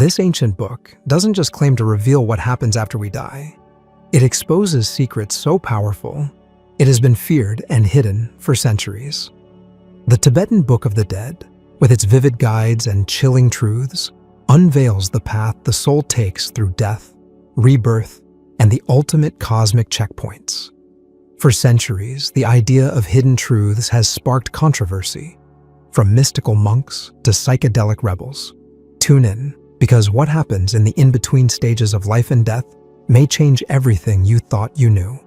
This ancient book doesn't just claim to reveal what happens after we die. It exposes secrets so powerful, it has been feared and hidden for centuries. The Tibetan Book of the Dead, with its vivid guides and chilling truths, unveils the path the soul takes through death, rebirth, and the ultimate cosmic checkpoints. For centuries, the idea of hidden truths has sparked controversy, from mystical monks to psychedelic rebels. Tune in, because what happens in the in-between stages of life and death may change everything you thought you knew.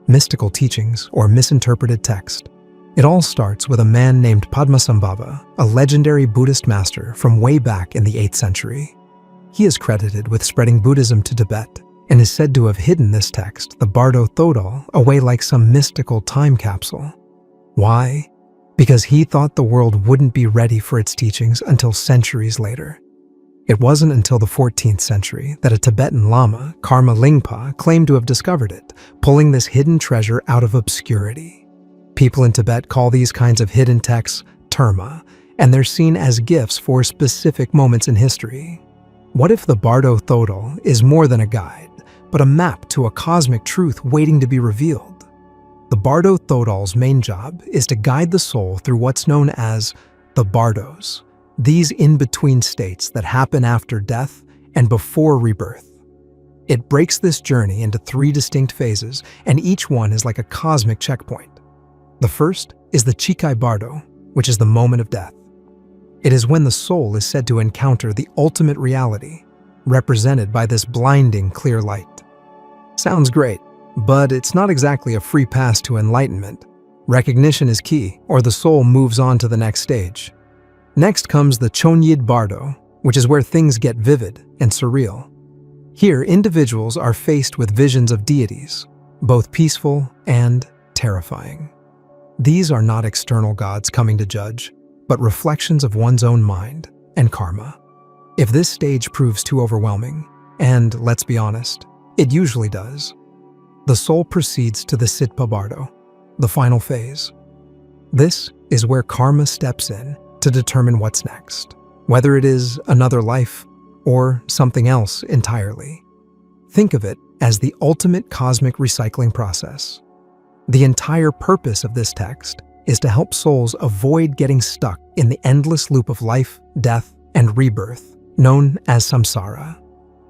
Mystical teachings or misinterpreted text. It all starts with a man named Padmasambhava, a legendary Buddhist master from way back in the 8th century. He is credited with spreading Buddhism to Tibet and is said to have hidden this text, the Bardo Thödol, away like some mystical time capsule. Why? Because he thought the world wouldn't be ready for its teachings until centuries later. It wasn't until the 14th century that a Tibetan Lama, Karma Lingpa, claimed to have discovered it, pulling this hidden treasure out of obscurity. People in Tibet call these kinds of hidden texts terma, and they're seen as gifts for specific moments in history. What if the Bardo Thödol is more than a guide, but a map to a cosmic truth waiting to be revealed? The Bardo Thödol's main job is to guide the soul through what's known as the bardos, these in-between states that happen after death and before rebirth. It breaks this journey into 3 distinct phases, and each one is like a cosmic checkpoint. The first is the Chikhai Bardo, which is the moment of death. It is when the soul is said to encounter the ultimate reality, represented by this blinding clear light. Sounds great, but it's not exactly a free pass to enlightenment. Recognition is key, or the soul moves on to the next stage. Next comes the Chikhai Bardo, which is where things get vivid and surreal. Here, individuals are faced with visions of deities, both peaceful and terrifying. These are not external gods coming to judge, but reflections of one's own mind and karma. If this stage proves too overwhelming, and let's be honest, it usually does, the soul proceeds to the Sitpa Bardo, the final phase. This is where karma steps in to determine what's next, whether it is another life or something else entirely. Think of it as the ultimate cosmic recycling process. The entire purpose of this text is to help souls avoid getting stuck in the endless loop of life, death, and rebirth, known as samsara.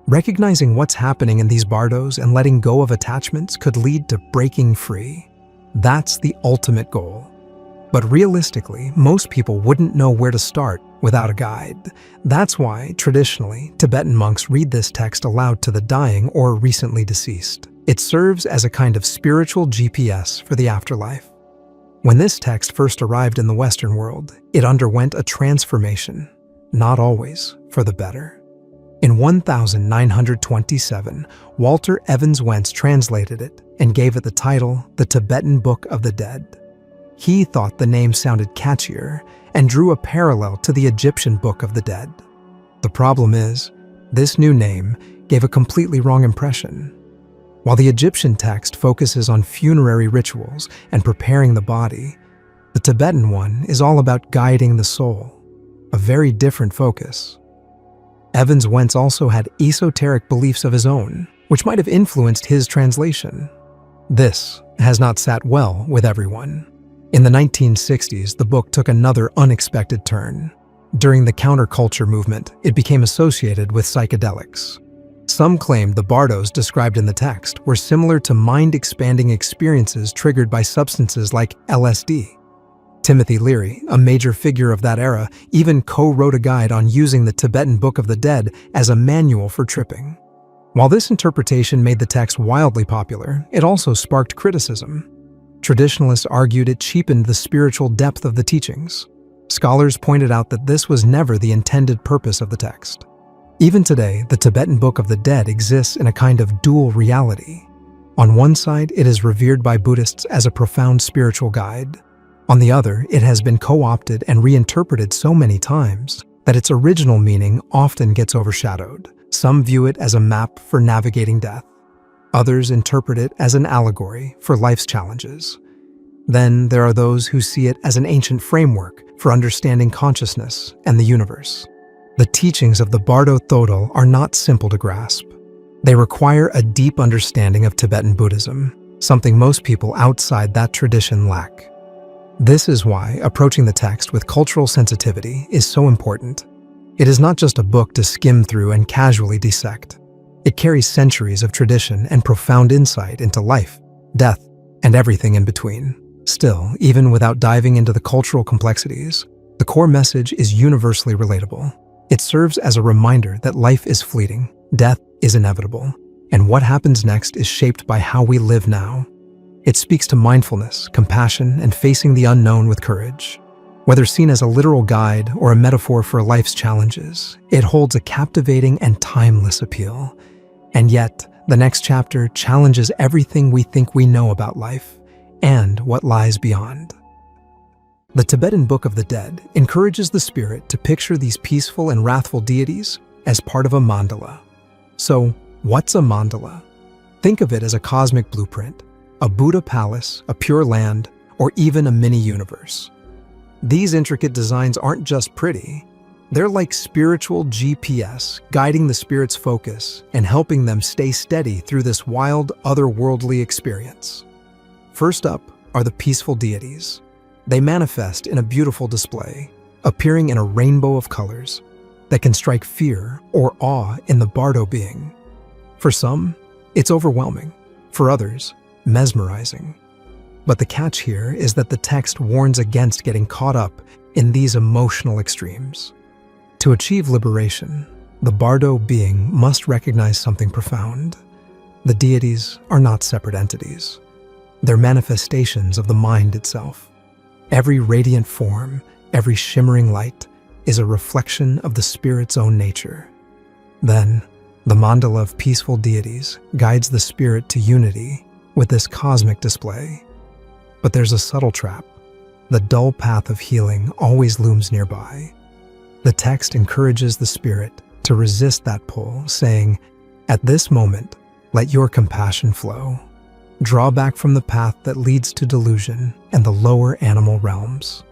Recognizing what's happening in these bardos and letting go of attachments could lead to breaking free. That's the ultimate goal. But realistically, most people wouldn't know where to start without a guide. That's why, traditionally, Tibetan monks read this text aloud to the dying or recently deceased. It serves as a kind of spiritual GPS for the afterlife. When this text first arrived in the Western world, it underwent a transformation, not always for the better. In 1927, Walter Evans Wentz translated it and gave it the title, The Tibetan Book of the Dead. He thought the name sounded catchier and drew a parallel to the Egyptian Book of the Dead. The problem is, this new name gave a completely wrong impression. While the Egyptian text focuses on funerary rituals and preparing the body, the Tibetan one is all about guiding the soul, a very different focus. Evans Wentz also had esoteric beliefs of his own, which might have influenced his translation. This has not sat well with everyone. In the 1960s, the book took another unexpected turn. During the counterculture movement, it became associated with psychedelics. Some claimed the bardos described in the text were similar to mind-expanding experiences triggered by substances like LSD. Timothy Leary, a major figure of that era, even co-wrote a guide on using the Tibetan Book of the Dead as a manual for tripping. While this interpretation made the text wildly popular, it also sparked criticism. Traditionalists argued it cheapened the spiritual depth of the teachings. Scholars pointed out that this was never the intended purpose of the text. Even today, the Tibetan Book of the Dead exists in a kind of dual reality. On one side, it is revered by Buddhists as a profound spiritual guide. On the other, it has been co-opted and reinterpreted so many times that its original meaning often gets overshadowed. Some view it as a map for navigating death. Others interpret it as an allegory for life's challenges. Then there are those who see it as an ancient framework for understanding consciousness and the universe. The teachings of the Bardo Thödol are not simple to grasp. They require a deep understanding of Tibetan Buddhism, something most people outside that tradition lack. This is why approaching the text with cultural sensitivity is so important. It is not just a book to skim through and casually dissect. It carries centuries of tradition and profound insight into life, death, and everything in between. Still, even without diving into the cultural complexities, the core message is universally relatable. It serves as a reminder that life is fleeting, death is inevitable, and what happens next is shaped by how we live now. It speaks to mindfulness, compassion, and facing the unknown with courage. Whether seen as a literal guide or a metaphor for life's challenges, it holds a captivating and timeless appeal. And yet, the next chapter challenges everything we think we know about life and what lies beyond. The Tibetan Book of the Dead encourages the spirit to picture these peaceful and wrathful deities as part of a mandala. So, what's a mandala? Think of it as a cosmic blueprint, a Buddha palace, a pure land, or even a mini-universe. These intricate designs aren't just pretty, they're like spiritual GPS, guiding the spirit's focus and helping them stay steady through this wild, otherworldly experience. First up are the peaceful deities. They manifest in a beautiful display, appearing in a rainbow of colors that can strike fear or awe in the Bardo being. For some, it's overwhelming. For others, mesmerizing. But the catch here is that the text warns against getting caught up in these emotional extremes. To achieve liberation, the Bardo being must recognize something profound. The deities are not separate entities. They're manifestations of the mind itself. Every radiant form, every shimmering light, is a reflection of the spirit's own nature. Then, the mandala of peaceful deities guides the spirit to unity with this cosmic display. But there's a subtle trap. The dull path of healing always looms nearby. The text encourages the spirit to resist that pull, saying, "At this moment, let your compassion flow. Draw back from the path that leads to delusion and the lower animal realms."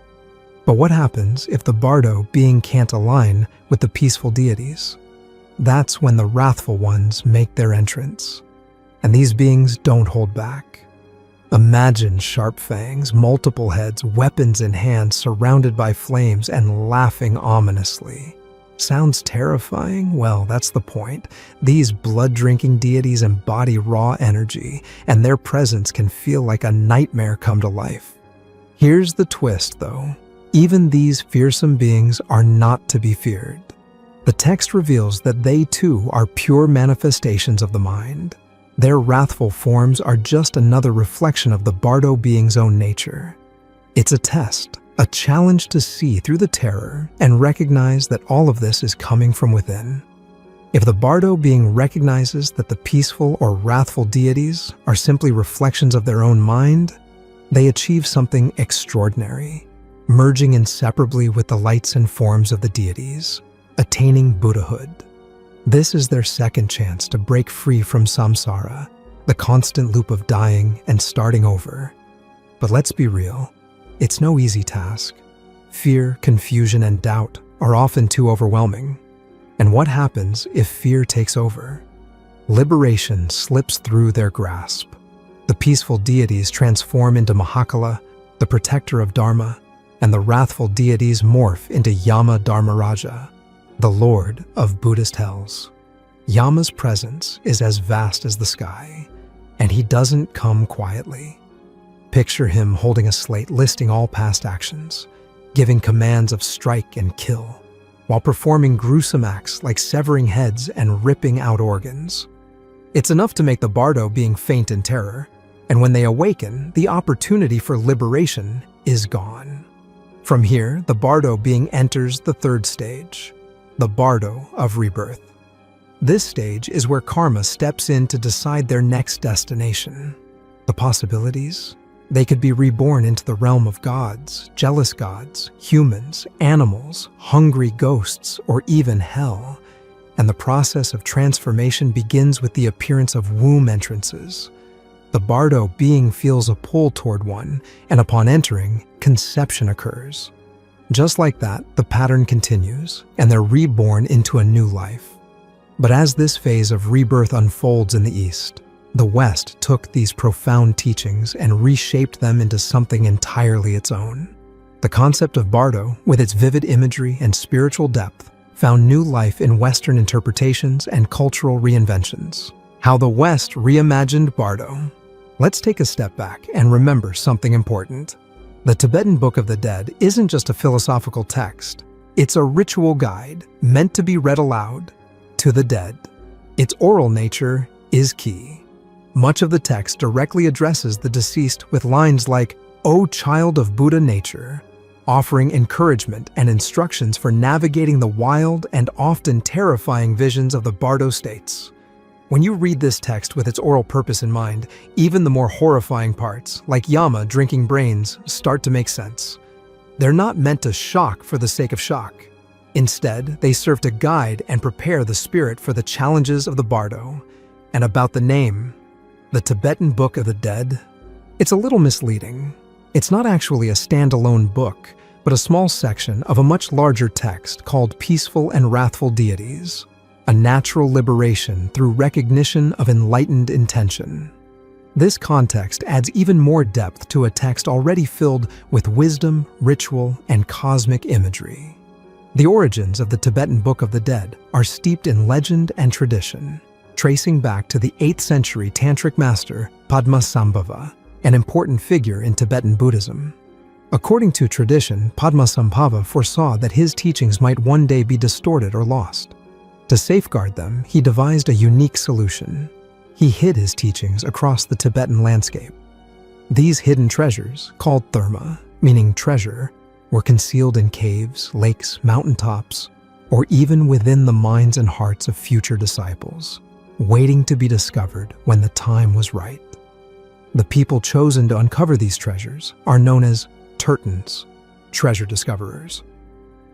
But what happens if the Bardo being can't align with the peaceful deities? That's when the wrathful ones make their entrance. And these beings don't hold back. Imagine sharp fangs, multiple heads, weapons in hand, surrounded by flames and laughing ominously. Sounds terrifying? Well, that's the point. These blood-drinking deities embody raw energy, and their presence can feel like a nightmare come to life. Here's the twist, though. Even these fearsome beings are not to be feared. The text reveals that they too are pure manifestations of the mind. Their wrathful forms are just another reflection of the Bardo being's own nature. It's a test, a challenge to see through the terror and recognize that all of this is coming from within. If the Bardo being recognizes that the peaceful or wrathful deities are simply reflections of their own mind, they achieve something extraordinary, merging inseparably with the lights and forms of the deities, attaining Buddhahood. This is their second chance to break free from samsara, the constant loop of dying and starting over. But let's be real, it's no easy task. Fear, confusion, and doubt are often too overwhelming. And what happens if fear takes over? Liberation slips through their grasp. The peaceful deities transform into Mahakala, the protector of Dharma, and the wrathful deities morph into Yama Dharmaraja, the lord of Buddhist hells. Yama's presence is as vast as the sky, and he doesn't come quietly. Picture him holding a slate listing all past actions, giving commands of strike and kill, while performing gruesome acts like severing heads and ripping out organs. It's enough to make the Bardo being faint in terror, and when they awaken, the opportunity for liberation is gone. From here, the Bardo being enters the third stage, the Bardo of rebirth. This stage is where karma steps in to decide their next destination. The possibilities? They could be reborn into the realm of gods, jealous gods, humans, animals, hungry ghosts, or even hell. And the process of transformation begins with the appearance of womb entrances. The Bardo being feels a pull toward one, and upon entering, conception occurs. Just like that, the pattern continues, and they're reborn into a new life. But as this phase of rebirth unfolds in the East, the West took these profound teachings and reshaped them into something entirely its own. The concept of Bardo, with its vivid imagery and spiritual depth, found new life in Western interpretations and cultural reinventions. How the West reimagined Bardo. Let's take a step back and remember something important. The Tibetan Book of the Dead isn't just a philosophical text. It's a ritual guide meant to be read aloud to the dead. Its oral nature is key. Much of the text directly addresses the deceased with lines like, "O child of Buddha nature," offering encouragement and instructions for navigating the wild and often terrifying visions of the Bardo states. When you read this text with its oral purpose in mind, even the more horrifying parts, like Yama drinking brains, start to make sense. They're not meant to shock for the sake of shock. Instead, they serve to guide and prepare the spirit for the challenges of the Bardo. And about the name, the Tibetan Book of the Dead, it's a little misleading. It's not actually a standalone book, but a small section of a much larger text called Peaceful and Wrathful Deities, a natural liberation through recognition of enlightened intention. This context adds even more depth to a text already filled with wisdom, ritual, and cosmic imagery. The origins of the Tibetan Book of the Dead are steeped in legend and tradition, tracing back to the 8th century tantric master Padmasambhava, an important figure in Tibetan Buddhism. According to tradition, Padmasambhava foresaw that his teachings might one day be distorted or lost. To safeguard them, he devised a unique solution. He hid his teachings across the Tibetan landscape. These hidden treasures, called therma, meaning treasure, were concealed in caves, lakes, mountaintops, or even within the minds and hearts of future disciples, waiting to be discovered when the time was right. The people chosen to uncover these treasures are known as Tertons, treasure discoverers.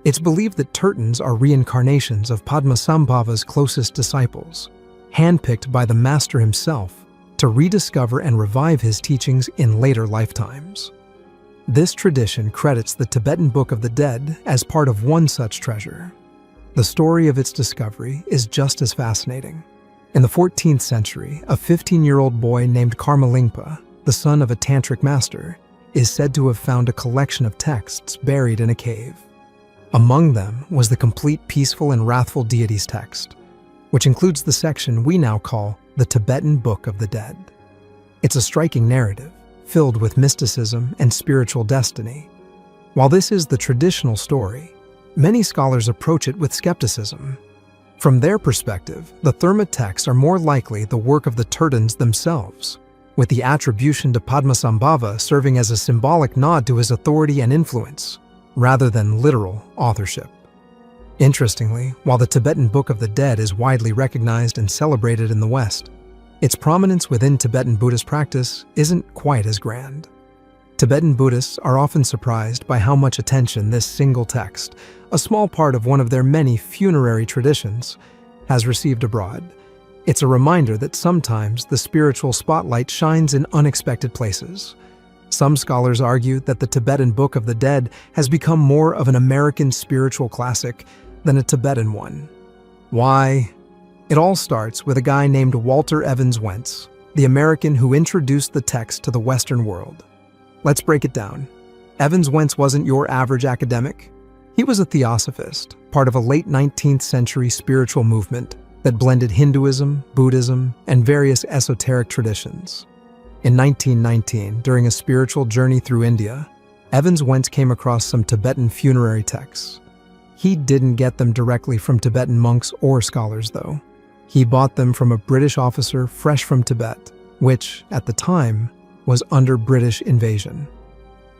It's believed that Tertons are reincarnations of Padmasambhava's closest disciples, handpicked by the master himself to rediscover and revive his teachings in later lifetimes. This tradition credits the Tibetan Book of the Dead as part of one such treasure. The story of its discovery is just as fascinating. In the 14th century, a 15-year-old boy named Karmalingpa, the son of a tantric master, is said to have found a collection of texts buried in a cave. Among them was the complete Peaceful and Wrathful Deities text, which includes the section we now call the Tibetan Book of the Dead. It's a striking narrative, filled with mysticism and spiritual destiny. While this is the traditional story, many scholars approach it with skepticism. From their perspective, the Therma texts are more likely the work of the Tertons themselves, with the attribution to Padmasambhava serving as a symbolic nod to his authority and influence, rather than literal authorship. Interestingly, while the Tibetan Book of the Dead is widely recognized and celebrated in the West, its prominence within Tibetan Buddhist practice isn't quite as grand. Tibetan Buddhists are often surprised by how much attention this single text, a small part of one of their many funerary traditions, has received abroad. It's a reminder that sometimes the spiritual spotlight shines in unexpected places. Some scholars argue that the Tibetan Book of the Dead has become more of an American spiritual classic than a Tibetan one. Why? It all starts with a guy named Walter Evans Wentz, the American who introduced the text to the Western world. Let's break it down. Evans Wentz wasn't your average academic. He was a theosophist, part of a late 19th century spiritual movement that blended Hinduism, Buddhism, and various esoteric traditions. In 1919, during a spiritual journey through India, Evans Wentz came across some Tibetan funerary texts. He didn't get them directly from Tibetan monks or scholars, though. He bought them from a British officer fresh from Tibet, which, at the time, was under British invasion.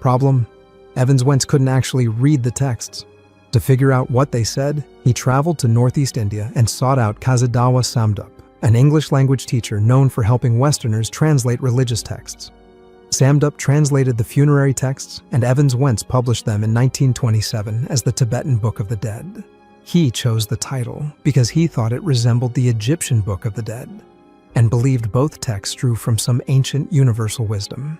Problem? Evans Wentz couldn't actually read the texts. To figure out what they said, he traveled to Northeast India and sought out Kazadawa Samdup, an English-language teacher known for helping Westerners translate religious texts. Samdup translated the funerary texts, and Evans Wentz published them in 1927 as the Tibetan Book of the Dead. He chose the title because he thought it resembled the Egyptian Book of the Dead, and believed both texts drew from some ancient universal wisdom.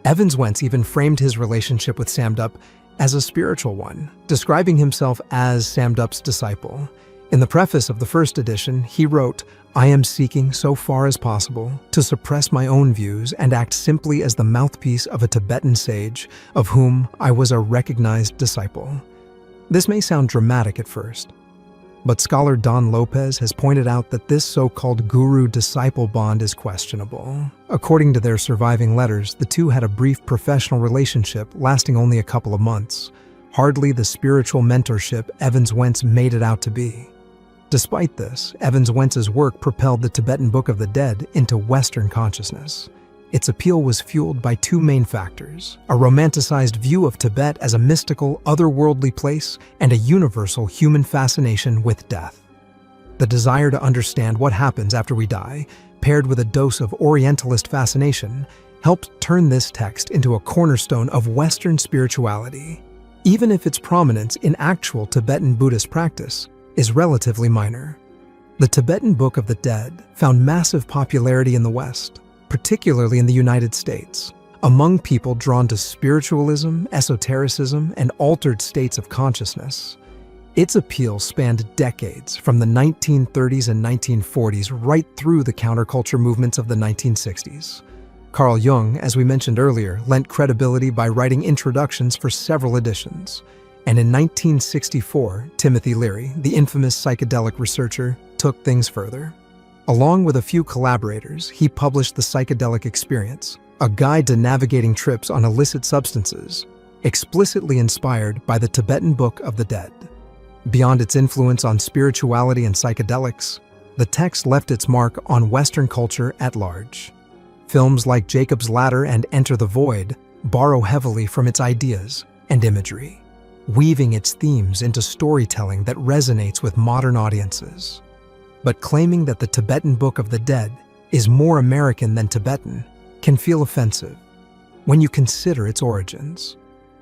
Evans Wentz even framed his relationship with Samdup as a spiritual one, describing himself as Samdup's disciple. In the preface of the first edition, he wrote, "I am seeking so far as possible to suppress my own views and act simply as the mouthpiece of a Tibetan sage of whom I was a recognized disciple." This may sound dramatic at first, but scholar Don Lopez has pointed out that this so-called guru-disciple bond is questionable. According to their surviving letters, the two had a brief professional relationship lasting only a couple of months, hardly the spiritual mentorship Evans Wentz made it out to be. Despite this, Evans Wentz's work propelled the Tibetan Book of the Dead into Western consciousness. Its appeal was fueled by two main factors: a romanticized view of Tibet as a mystical, otherworldly place, and a universal human fascination with death. The desire to understand what happens after we die, paired with a dose of Orientalist fascination, helped turn this text into a cornerstone of Western spirituality, even if its prominence in actual Tibetan Buddhist practice is relatively minor. The Tibetan Book of the Dead found massive popularity in the West, particularly in the United States, among people drawn to spiritualism, esotericism, and altered states of consciousness. Its appeal spanned decades, from the 1930s and 1940s right through the counterculture movements of the 1960s. Carl Jung, as we mentioned earlier, lent credibility by writing introductions for several editions. And in 1964, Timothy Leary, the infamous psychedelic researcher, took things further. Along with a few collaborators, he published The Psychedelic Experience, a guide to navigating trips on illicit substances, explicitly inspired by the Tibetan Book of the Dead. Beyond its influence on spirituality and psychedelics, the text left its mark on Western culture at large. Films like Jacob's Ladder and Enter the Void borrow heavily from its ideas and imagery, weaving its themes into storytelling that resonates with modern audiences. But claiming that the Tibetan Book of the Dead is more American than Tibetan can feel offensive when you consider its origins.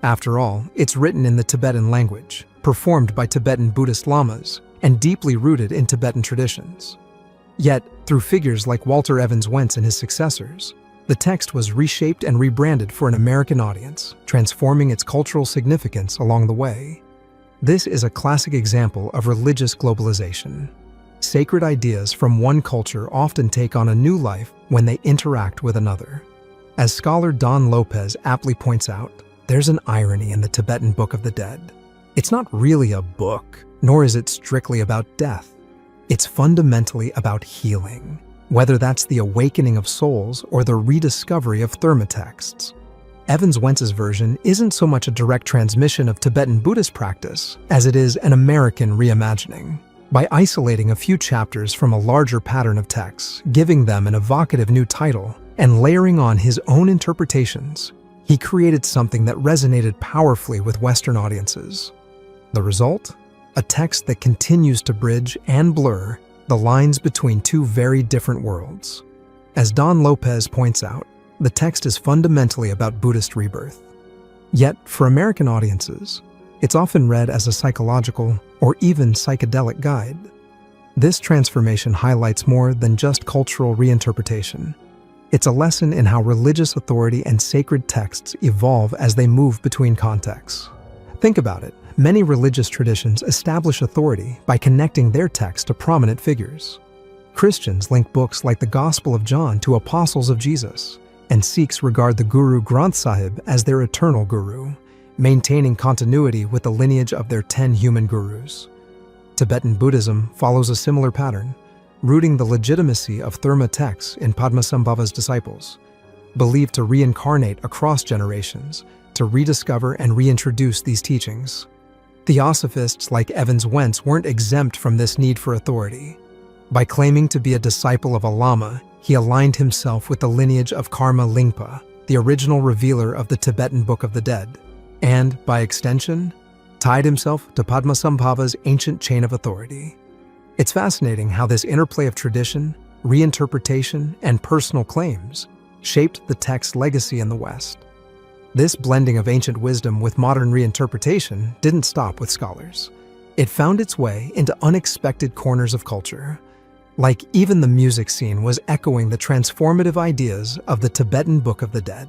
After all, it's written in the Tibetan language, performed by Tibetan Buddhist lamas, and deeply rooted in Tibetan traditions. Yet, through figures like Walter Evans Wentz and his successors, the text was reshaped and rebranded for an American audience, transforming its cultural significance along the way. This is a classic example of religious globalization. Sacred ideas from one culture often take on a new life when they interact with another. As scholar Don Lopez aptly points out, there's an irony in the Tibetan Book of the Dead. It's not really a book, nor is it strictly about death. It's fundamentally about healing, whether that's the awakening of souls or the rediscovery of thermatexts. Evans Wentz's version isn't so much a direct transmission of Tibetan Buddhist practice as it is an American reimagining. By isolating a few chapters from a larger pattern of texts, giving them an evocative new title, and layering on his own interpretations, he created something that resonated powerfully with Western audiences. The result? A text that continues to bridge and blur the lines between two very different worlds. As Don Lopez points out, the text is fundamentally about Buddhist rebirth. Yet, for American audiences, it's often read as a psychological or even psychedelic guide. This transformation highlights more than just cultural reinterpretation. It's a lesson in how religious authority and sacred texts evolve as they move between contexts. Think about it. Many religious traditions establish authority by connecting their text to prominent figures. Christians link books like the Gospel of John to apostles of Jesus, and Sikhs regard the Guru Granth Sahib as their eternal guru, maintaining continuity with the lineage of their 10 human gurus. Tibetan Buddhism follows a similar pattern, rooting the legitimacy of Therma texts in Padmasambhava's disciples, believed to reincarnate across generations to rediscover and reintroduce these teachings. Theosophists like Evans Wentz weren't exempt from this need for authority. By claiming to be a disciple of a lama, he aligned himself with the lineage of Karma Lingpa, the original revealer of the Tibetan Book of the Dead, and, by extension, tied himself to Padmasambhava's ancient chain of authority. It's fascinating how this interplay of tradition, reinterpretation, and personal claims shaped the text's legacy in the West. This blending of ancient wisdom with modern reinterpretation didn't stop with scholars. It found its way into unexpected corners of culture. Like even the music scene was echoing the transformative ideas of the Tibetan Book of the Dead.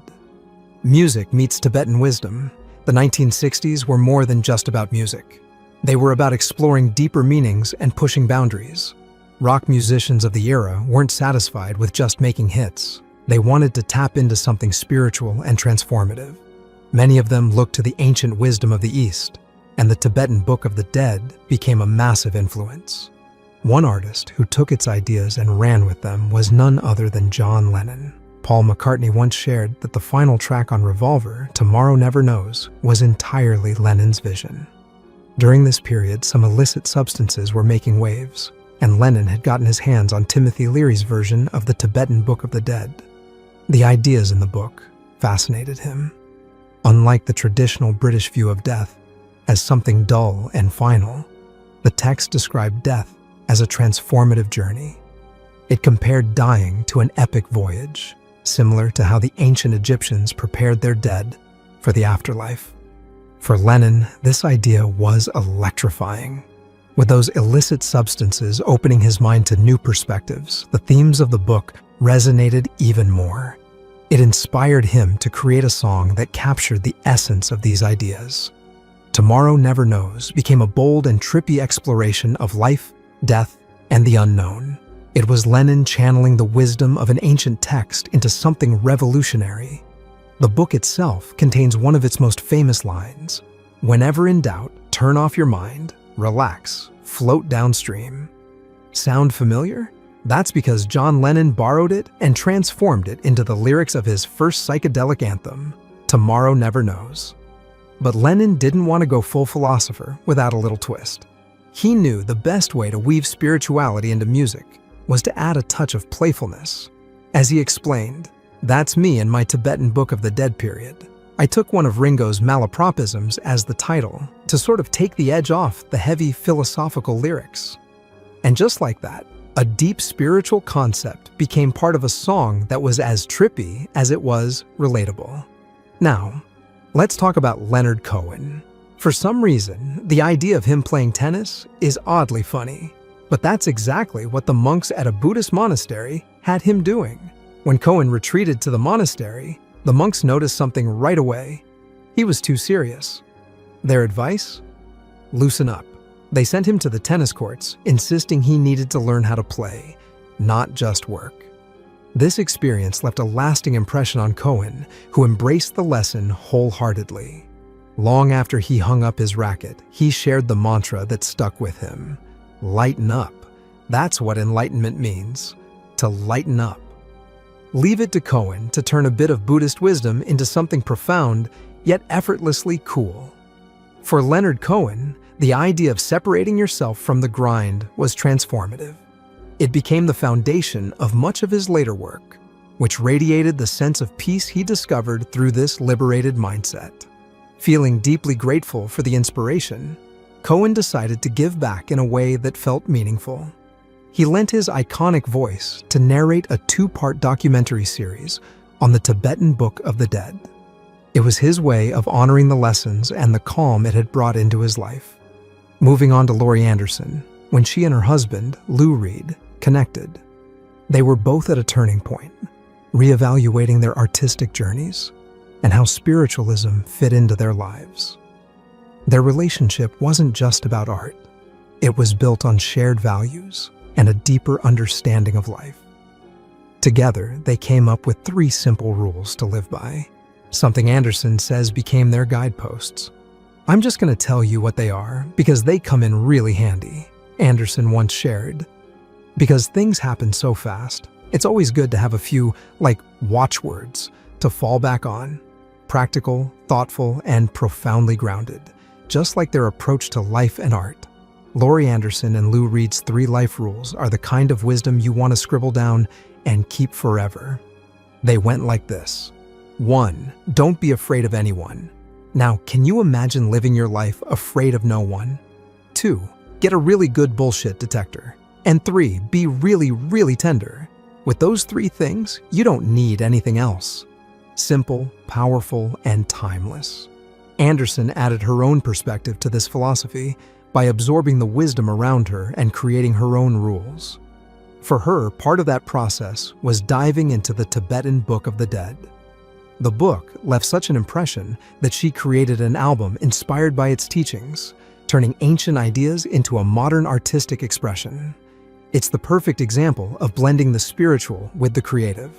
Music meets Tibetan wisdom. The 1960s were more than just about music. They were about exploring deeper meanings and pushing boundaries. Rock musicians of the era weren't satisfied with just making hits. They wanted to tap into something spiritual and transformative. Many of them looked to the ancient wisdom of the East, and the Tibetan Book of the Dead became a massive influence. One artist who took its ideas and ran with them was none other than John Lennon. Paul McCartney once shared that the final track on Revolver, Tomorrow Never Knows, was entirely Lennon's vision. During this period, some illicit substances were making waves, and Lennon had gotten his hands on Timothy Leary's version of the Tibetan Book of the Dead. The ideas in the book fascinated him. Unlike the traditional British view of death as something dull and final, the text described death as a transformative journey. It compared dying to an epic voyage, similar to how the ancient Egyptians prepared their dead for the afterlife. For Lennon, this idea was electrifying. With those illicit substances opening his mind to new perspectives, the themes of the book resonated even more. It inspired him to create a song that captured the essence of these ideas. Tomorrow Never Knows became a bold and trippy exploration of life, death, and the unknown. It was Lennon channeling the wisdom of an ancient text into something revolutionary. The book itself contains one of its most famous lines: "Whenever in doubt, turn off your mind, relax, float downstream." Sound familiar? That's because John Lennon borrowed it and transformed it into the lyrics of his first psychedelic anthem, Tomorrow Never Knows. But Lennon didn't want to go full philosopher without a little twist. He knew the best way to weave spirituality into music was to add a touch of playfulness. As he explained, "That's me in my Tibetan Book of the Dead period. I took one of Ringo's malapropisms as the title to sort of take the edge off the heavy philosophical lyrics." And just like that, a deep spiritual concept became part of a song that was as trippy as it was relatable. Now, let's talk about Leonard Cohen. For some reason, the idea of him playing tennis is oddly funny. But that's exactly what the monks at a Buddhist monastery had him doing. When Cohen retreated to the monastery, the monks noticed something right away. He was too serious. Their advice? Loosen up. They sent him to the tennis courts, insisting he needed to learn how to play, not just work. This experience left a lasting impression on Cohen, who embraced the lesson wholeheartedly. Long after he hung up his racket, he shared the mantra that stuck with him: lighten up. That's what enlightenment means, to lighten up. Leave it to Cohen to turn a bit of Buddhist wisdom into something profound, yet effortlessly cool. For Leonard Cohen, the idea of separating yourself from the grind was transformative. It became the foundation of much of his later work, which radiated the sense of peace he discovered through this liberated mindset. Feeling deeply grateful for the inspiration, Cohen decided to give back in a way that felt meaningful. He lent his iconic voice to narrate a two-part documentary series on the Tibetan Book of the Dead. It was his way of honoring the lessons and the calm it had brought into his life. Moving on to Laurie Anderson, when she and her husband, Lou Reed, connected, they were both at a turning point, reevaluating their artistic journeys and how spiritualism fit into their lives. Their relationship wasn't just about art. It was built on shared values and a deeper understanding of life. Together, they came up with 3 simple rules to live by, something Anderson says became their guideposts. "I'm just going to tell you what they are because they come in really handy," Anderson once shared. "Because things happen so fast, it's always good to have a few, watchwords to fall back on. Practical, thoughtful, and profoundly grounded, just like their approach to life and art." Laurie Anderson and Lou Reed's 3 life rules are the kind of wisdom you want to scribble down and keep forever. They went like this. 1. Don't be afraid of anyone. Now, can you imagine living your life afraid of no one? 2. Get a really good bullshit detector. And 3. Be really, really tender. With those 3 things, you don't need anything else. Simple, powerful, and timeless. Anderson added her own perspective to this philosophy by absorbing the wisdom around her and creating her own rules. For her, part of that process was diving into the Tibetan Book of the Dead. The book left such an impression that she created an album inspired by its teachings, turning ancient ideas into a modern artistic expression. It's the perfect example of blending the spiritual with the creative.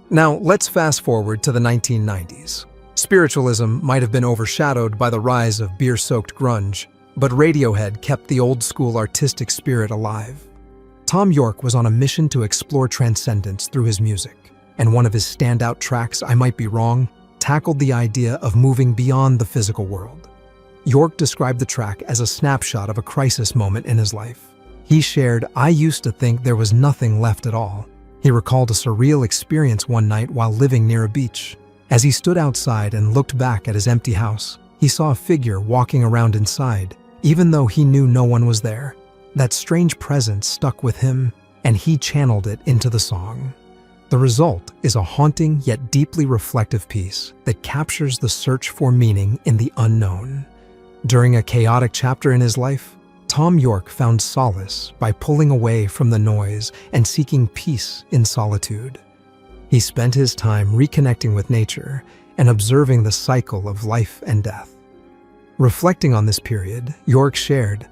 Now, let's fast forward to the 1990s. Spiritualism might have been overshadowed by the rise of beer-soaked grunge, but Radiohead kept the old-school artistic spirit alive. Thom Yorke was on a mission to explore transcendence through his music, and one of his standout tracks, I Might Be Wrong, tackled the idea of moving beyond the physical world. Yorke described the track as a snapshot of a crisis moment in his life. He shared, "I used to think there was nothing left at all." He recalled a surreal experience one night while living near a beach. As he stood outside and looked back at his empty house, he saw a figure walking around inside, even though he knew no one was there. That strange presence stuck with him, and he channeled it into the song. The result is a haunting yet deeply reflective piece that captures the search for meaning in the unknown. During a chaotic chapter in his life, Thom Yorke found solace by pulling away from the noise and seeking peace in solitude. He spent his time reconnecting with nature and observing the cycle of life and death. Reflecting on this period, Yorke shared,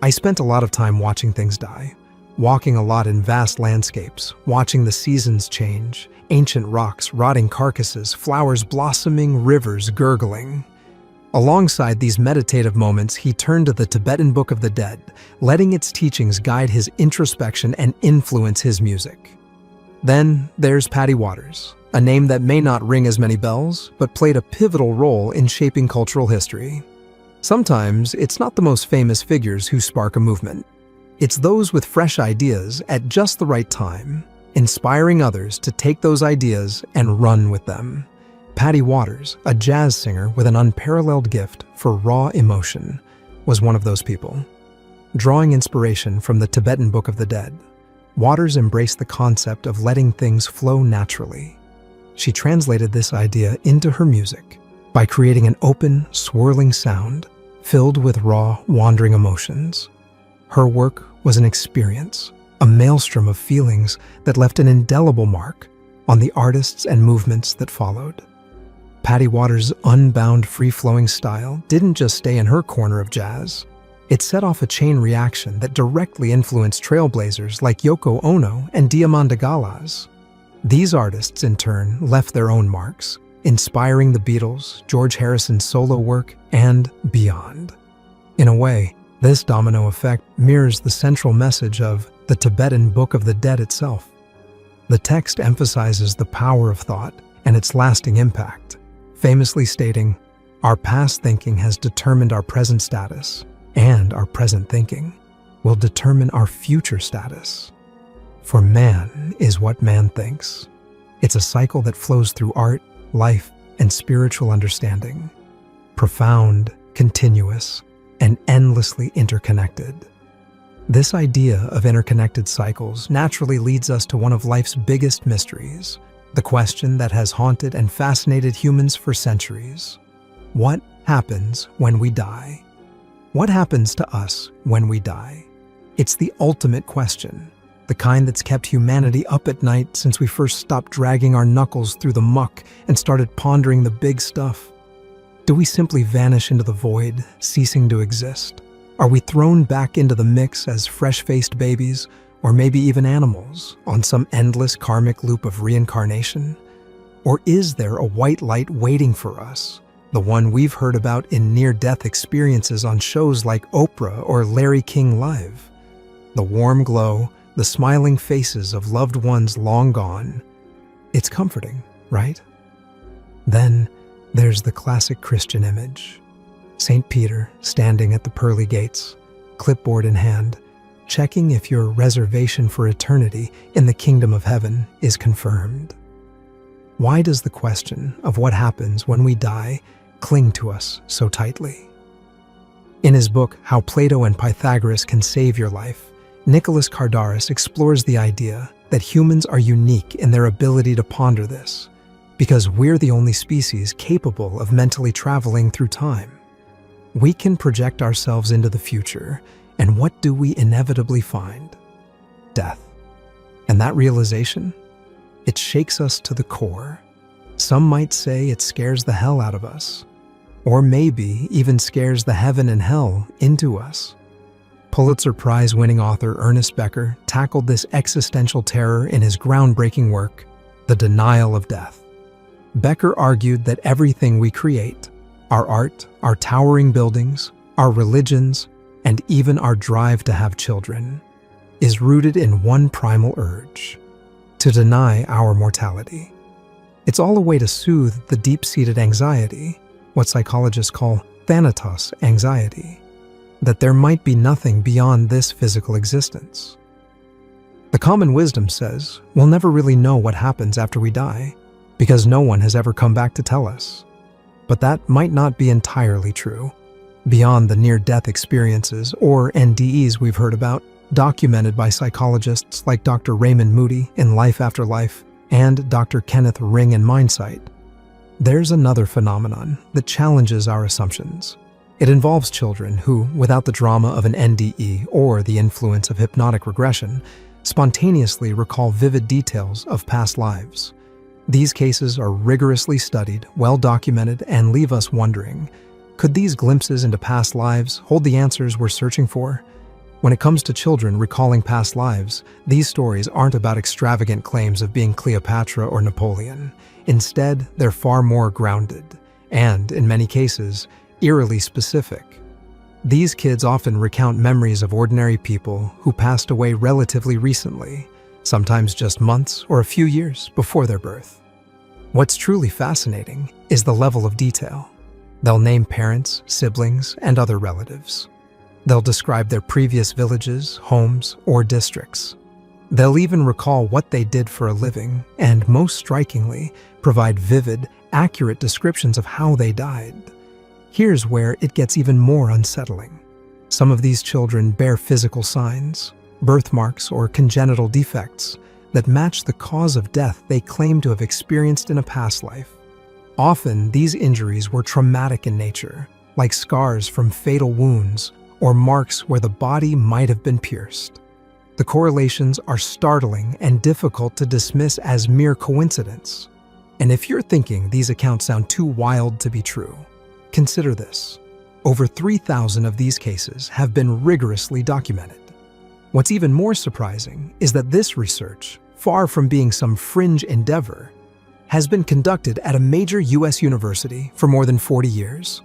"I spent a lot of time watching things die, walking a lot in vast landscapes, watching the seasons change, ancient rocks, rotting carcasses, flowers blossoming, rivers gurgling." Alongside these meditative moments, he turned to the Tibetan Book of the Dead, letting its teachings guide his introspection and influence his music. Then there's Patty Waters, a name that may not ring as many bells, but played a pivotal role in shaping cultural history. Sometimes it's not the most famous figures who spark a movement. It's those with fresh ideas at just the right time, inspiring others to take those ideas and run with them. Patty Waters, a jazz singer with an unparalleled gift for raw emotion, was one of those people. Drawing inspiration from the Tibetan Book of the Dead, Waters embraced the concept of letting things flow naturally. She translated this idea into her music by creating an open, swirling sound filled with raw, wandering emotions. Her work was an experience, a maelstrom of feelings that left an indelible mark on the artists and movements that followed. Patty Waters' unbound, free-flowing style didn't just stay in her corner of jazz. It set off a chain reaction that directly influenced trailblazers like Yoko Ono and Diamanda Galás. These artists, in turn, left their own marks, inspiring the Beatles, George Harrison's solo work, and beyond. In a way, this domino effect mirrors the central message of the Tibetan Book of the Dead itself. The text emphasizes the power of thought and its lasting impact, famously stating, "Our past thinking has determined our present status, and our present thinking will determine our future status. For man is what man thinks." It's a cycle that flows through art, life, and spiritual understanding. Profound, continuous, and endlessly interconnected. This idea of interconnected cycles naturally leads us to one of life's biggest mysteries, the question that has haunted and fascinated humans for centuries. What happens when we die? What happens to us when we die? It's the ultimate question, the kind that's kept humanity up at night since we first stopped dragging our knuckles through the muck and started pondering the big stuff. Do we simply vanish into the void, ceasing to exist? Are we thrown back into the mix as fresh-faced babies, or maybe even animals, on some endless karmic loop of reincarnation? Or is there a white light waiting for us, the one we've heard about in near-death experiences on shows like Oprah or Larry King Live? The warm glow, the smiling faces of loved ones long gone. It's comforting, right? Then there's the classic Christian image. St. Peter standing at the pearly gates, clipboard in hand, checking if your reservation for eternity in the kingdom of heaven is confirmed. Why does the question of what happens when we die cling to us so tightly? In his book, How Plato and Pythagoras Can Save Your Life, Nicholas Kardaras explores the idea that humans are unique in their ability to ponder this, because we're the only species capable of mentally traveling through time. We can project ourselves into the future, and what do we inevitably find? Death. And that realization, it shakes us to the core. Some might say it scares the hell out of us, or maybe even scares the heaven and hell into us. Pulitzer Prize-winning author Ernest Becker tackled this existential terror in his groundbreaking work, The Denial of Death. Becker argued that everything we create, our art, our towering buildings, our religions, and even our drive to have children, is rooted in one primal urge: to deny our mortality. It's all a way to soothe the deep-seated anxiety, what psychologists call thanatos anxiety, that there might be nothing beyond this physical existence. The common wisdom says we'll never really know what happens after we die, because no one has ever come back to tell us. But that might not be entirely true. Beyond the near-death experiences, or NDEs we've heard about, documented by psychologists like Dr. Raymond Moody in Life After Life and Dr. Kenneth Ring in Mindsight, there's another phenomenon that challenges our assumptions. It involves children who, without the drama of an NDE or the influence of hypnotic regression, spontaneously recall vivid details of past lives. These cases are rigorously studied, well-documented, and leave us wondering, could these glimpses into past lives hold the answers we're searching for? When it comes to children recalling past lives, these stories aren't about extravagant claims of being Cleopatra or Napoleon. Instead, they're far more grounded, and, in many cases, eerily specific. These kids often recount memories of ordinary people who passed away relatively recently, sometimes just months or a few years before their birth. What's truly fascinating is the level of detail. They'll name parents, siblings, and other relatives. They'll describe their previous villages, homes, or districts. They'll even recall what they did for a living, and most strikingly, provide vivid, accurate descriptions of how they died. Here's where it gets even more unsettling. Some of these children bear physical signs, birthmarks or congenital defects that match the cause of death they claim to have experienced in a past life. Often, these injuries were traumatic in nature, like scars from fatal wounds or marks where the body might have been pierced. The correlations are startling and difficult to dismiss as mere coincidence. And if you're thinking these accounts sound too wild to be true, consider this. Over 3,000 of these cases have been rigorously documented. What's even more surprising is that this research, far from being some fringe endeavor, has been conducted at a major U.S. university for more than 40 years.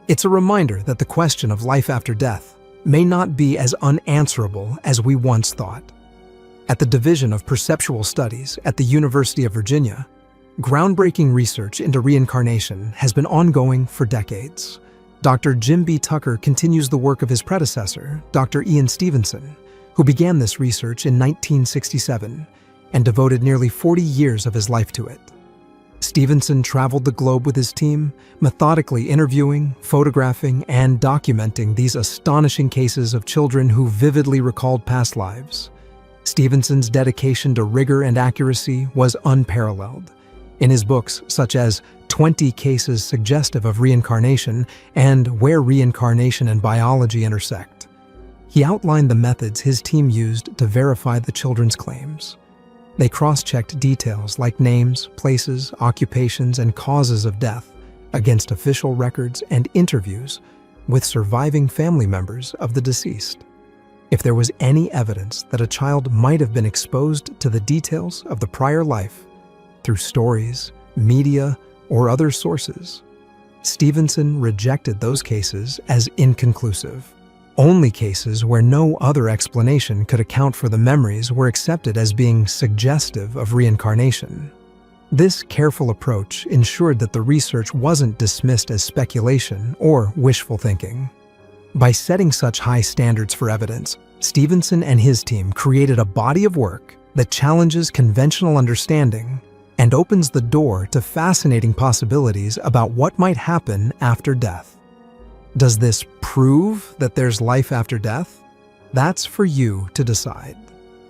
It's a reminder that the question of life after death may not be as unanswerable as we once thought. At the Division of Perceptual Studies at the University of Virginia, groundbreaking research into reincarnation has been ongoing for decades. Dr. Jim B. Tucker continues the work of his predecessor, Dr. Ian Stevenson, who began this research in 1967 and devoted nearly 40 years of his life to it. Stevenson traveled the globe with his team, methodically interviewing, photographing, and documenting these astonishing cases of children who vividly recalled past lives. Stevenson's dedication to rigor and accuracy was unparalleled. In his books, such as 20 Cases Suggestive of Reincarnation and Where Reincarnation and Biology Intersect, he outlined the methods his team used to verify the children's claims. They cross-checked details like names, places, occupations, and causes of death against official records and interviews with surviving family members of the deceased. If there was any evidence that a child might have been exposed to the details of the prior life through stories, media, or other sources, Stevenson rejected those cases as inconclusive. Only cases where no other explanation could account for the memories were accepted as being suggestive of reincarnation. This careful approach ensured that the research wasn't dismissed as speculation or wishful thinking. By setting such high standards for evidence, Stevenson and his team created a body of work that challenges conventional understanding and opens the door to fascinating possibilities about what might happen after death. Does this prove that there's life after death? That's for you to decide.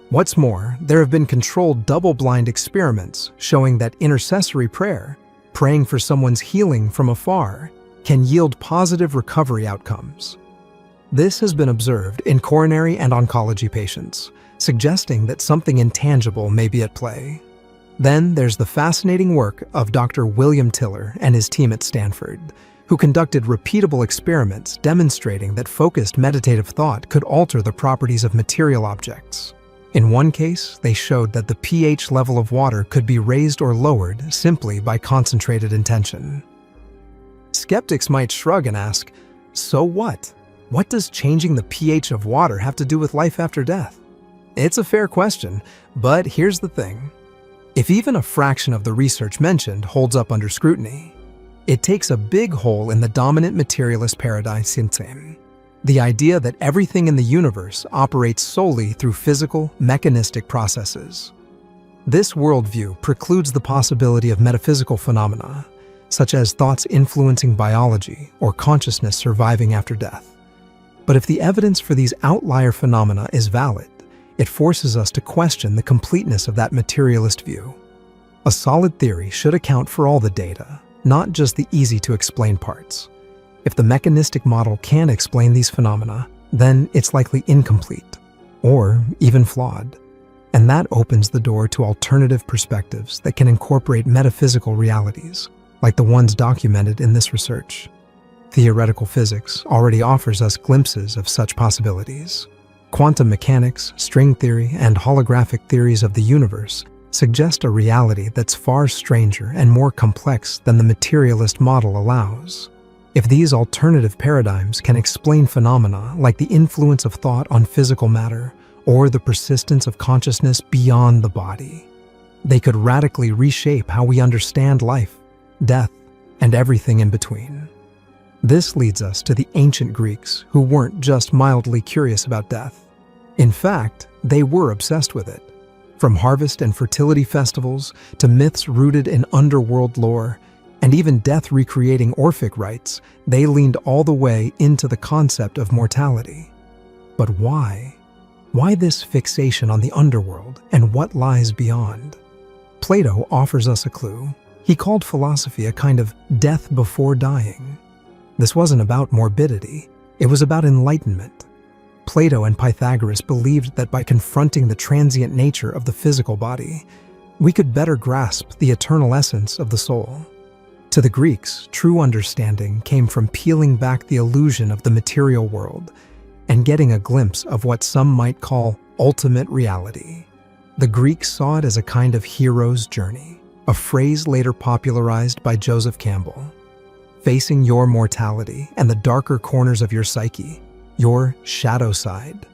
What's more, there have been controlled double-blind experiments showing that intercessory prayer, praying for someone's healing from afar, can yield positive recovery outcomes. This has been observed in coronary and oncology patients, suggesting that something intangible may be at play. Then there's the fascinating work of Dr. William Tiller and his team at Stanford, who conducted repeatable experiments demonstrating that focused meditative thought could alter the properties of material objects. In one case, they showed that the pH level of water could be raised or lowered simply by concentrated intention. Skeptics might shrug and ask, so what? What does changing the pH of water have to do with life after death? It's a fair question, but here's the thing. If even a fraction of the research mentioned holds up under scrutiny, it takes a big hole in the dominant materialist paradigm system. The idea that everything in the universe operates solely through physical, mechanistic processes. This worldview precludes the possibility of metaphysical phenomena, such as thoughts influencing biology or consciousness surviving after death. But if the evidence for these outlier phenomena is valid, it forces us to question the completeness of that materialist view. A solid theory should account for all the data, not just the easy-to-explain parts. If the mechanistic model can't explain these phenomena, then it's likely incomplete, or even flawed. And that opens the door to alternative perspectives that can incorporate metaphysical realities, like the ones documented in this research. Theoretical physics already offers us glimpses of such possibilities. Quantum mechanics, string theory, and holographic theories of the universe suggest a reality that's far stranger and more complex than the materialist model allows. If these alternative paradigms can explain phenomena like the influence of thought on physical matter or the persistence of consciousness beyond the body, they could radically reshape how we understand life, death, and everything in between. This leads us to the ancient Greeks, who weren't just mildly curious about death. In fact, they were obsessed with it. From harvest and fertility festivals to myths rooted in underworld lore, and even death recreating Orphic rites, they leaned all the way into the concept of mortality. But why? Why this fixation on the underworld and what lies beyond? Plato offers us a clue. He called philosophy a kind of death before dying. This wasn't about morbidity, it was about enlightenment. Plato and Pythagoras believed that by confronting the transient nature of the physical body, we could better grasp the eternal essence of the soul. To the Greeks, true understanding came from peeling back the illusion of the material world and getting a glimpse of what some might call ultimate reality. The Greeks saw it as a kind of hero's journey, a phrase later popularized by Joseph Campbell. Facing your mortality and the darker corners of your psyche, your shadow side,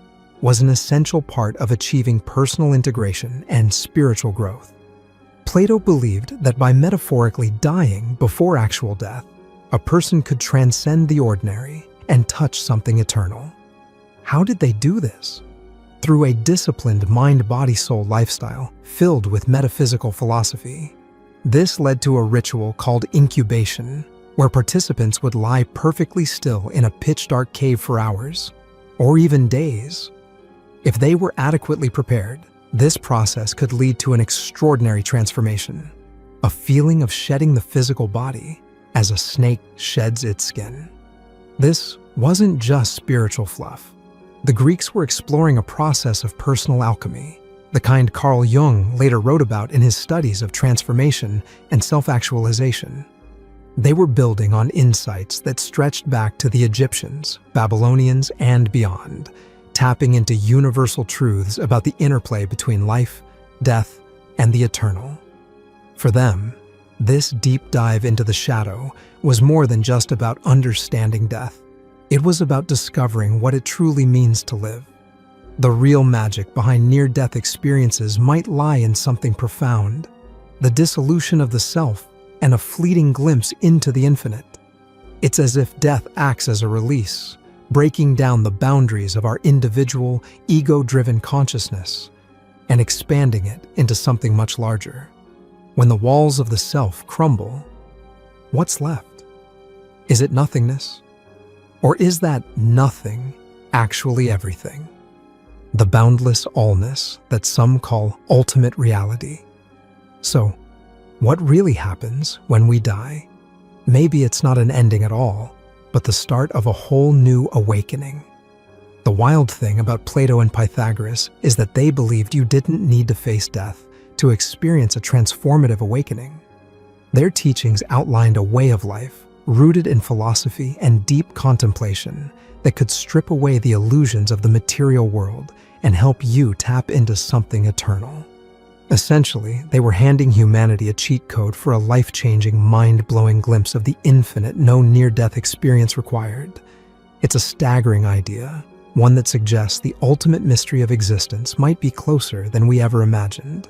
was an essential part of achieving personal integration and spiritual growth. Plato believed that by metaphorically dying before actual death, a person could transcend the ordinary and touch something eternal. How did they do this? Through a disciplined mind-body-soul lifestyle filled with metaphysical philosophy. This led to a ritual called incubation, where participants would lie perfectly still in a pitch-dark cave for hours, or even days. If they were adequately prepared, this process could lead to an extraordinary transformation, a feeling of shedding the physical body as a snake sheds its skin. This wasn't just spiritual fluff. The Greeks were exploring a process of personal alchemy, the kind Carl Jung later wrote about in his studies of transformation and self-actualization. They were building on insights that stretched back to the Egyptians, Babylonians, and beyond, tapping into universal truths about the interplay between life, death, and the eternal. For them, this deep dive into the shadow was more than just about understanding death. It was about discovering what it truly means to live. The real magic behind near-death experiences might lie in something profound, the dissolution of the self and a fleeting glimpse into the infinite. It's as if death acts as a release, breaking down the boundaries of our individual, ego-driven consciousness and expanding it into something much larger. When the walls of the self crumble, what's left? Is it nothingness? Or is that nothing actually everything? The boundless allness that some call ultimate reality. So, what really happens when we die? Maybe it's not an ending at all, but the start of a whole new awakening. The wild thing about Plato and Pythagoras is that they believed you didn't need to face death to experience a transformative awakening. Their teachings outlined a way of life rooted in philosophy and deep contemplation that could strip away the illusions of the material world and help you tap into something eternal. Essentially, they were handing humanity a cheat code for a life-changing, mind-blowing glimpse of the infinite, no near-death experience required. It's a staggering idea, one that suggests the ultimate mystery of existence might be closer than we ever imagined.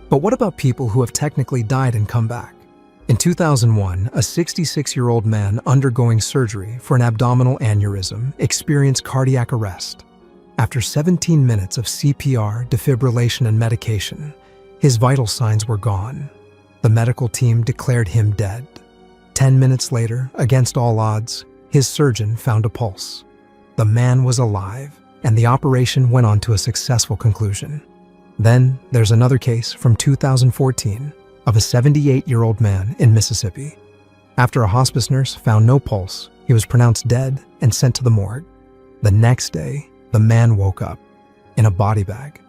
But what about people who have technically died and come back? In 2001, a 66-year-old man undergoing surgery for an abdominal aneurysm experienced cardiac arrest. After 17 minutes of CPR, defibrillation, and medication, his vital signs were gone. The medical team declared him dead. 10 minutes later, against all odds, his surgeon found a pulse. The man was alive, and the operation went on to a successful conclusion. Then, there's another case from 2014 of a 78-year-old man in Mississippi. After a hospice nurse found no pulse, he was pronounced dead and sent to the morgue. The next day, the man woke up in a body bag.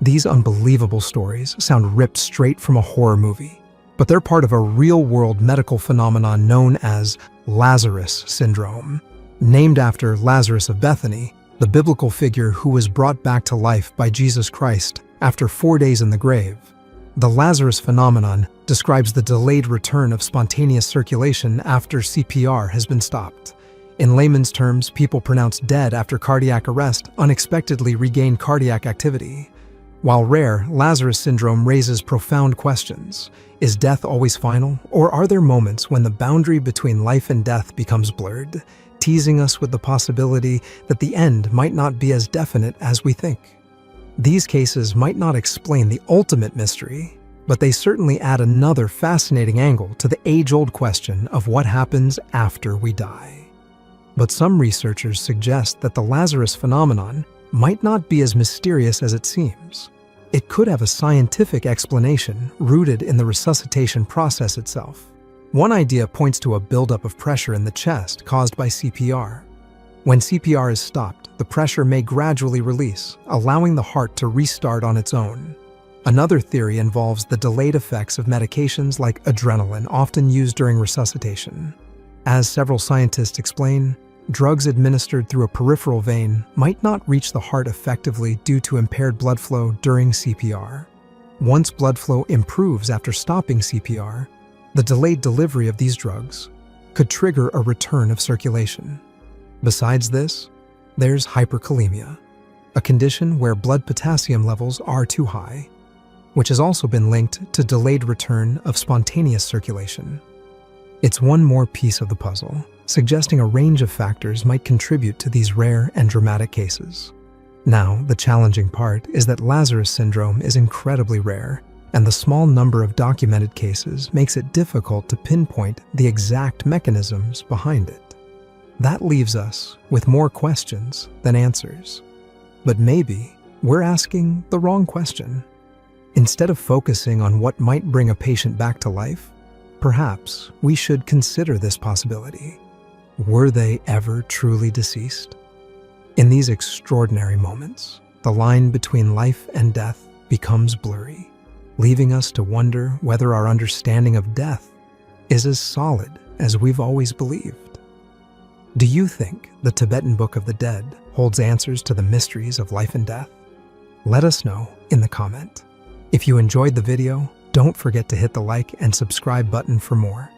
These unbelievable stories sound ripped straight from a horror movie, but they're part of a real-world medical phenomenon known as Lazarus syndrome, named after Lazarus of Bethany, the biblical figure who was brought back to life by Jesus Christ after 4 days in the grave. The Lazarus phenomenon describes the delayed return of spontaneous circulation after CPR has been stopped. In layman's terms, people pronounced dead after cardiac arrest unexpectedly regain cardiac activity. While rare, Lazarus syndrome raises profound questions. Is death always final, or are there moments when the boundary between life and death becomes blurred, teasing us with the possibility that the end might not be as definite as we think? These cases might not explain the ultimate mystery, but they certainly add another fascinating angle to the age-old question of what happens after we die. But some researchers suggest that the Lazarus phenomenon might not be as mysterious as it seems. It could have a scientific explanation rooted in the resuscitation process itself. One idea points to a buildup of pressure in the chest caused by CPR. When CPR is stopped, the pressure may gradually release, allowing the heart to restart on its own. Another theory involves the delayed effects of medications like adrenaline, often used during resuscitation. As several scientists explain, drugs administered through a peripheral vein might not reach the heart effectively due to impaired blood flow during CPR. Once blood flow improves after stopping CPR, the delayed delivery of these drugs could trigger a return of circulation. Besides this, there's hyperkalemia, a condition where blood potassium levels are too high, which has also been linked to delayed return of spontaneous circulation. It's one more piece of the puzzle, suggesting a range of factors might contribute to these rare and dramatic cases. Now, the challenging part is that Lazarus syndrome is incredibly rare, and the small number of documented cases makes it difficult to pinpoint the exact mechanisms behind it. That leaves us with more questions than answers. But maybe we're asking the wrong question. Instead of focusing on what might bring a patient back to life, perhaps we should consider this possibility. Were they ever truly deceased? In these extraordinary moments, the line between life and death becomes blurry, leaving us to wonder whether our understanding of death is as solid as we've always believed. Do you think the Tibetan Book of the Dead holds answers to the mysteries of life and death? Let us know in the comment. If you enjoyed the video, don't forget to hit the like and subscribe button for more.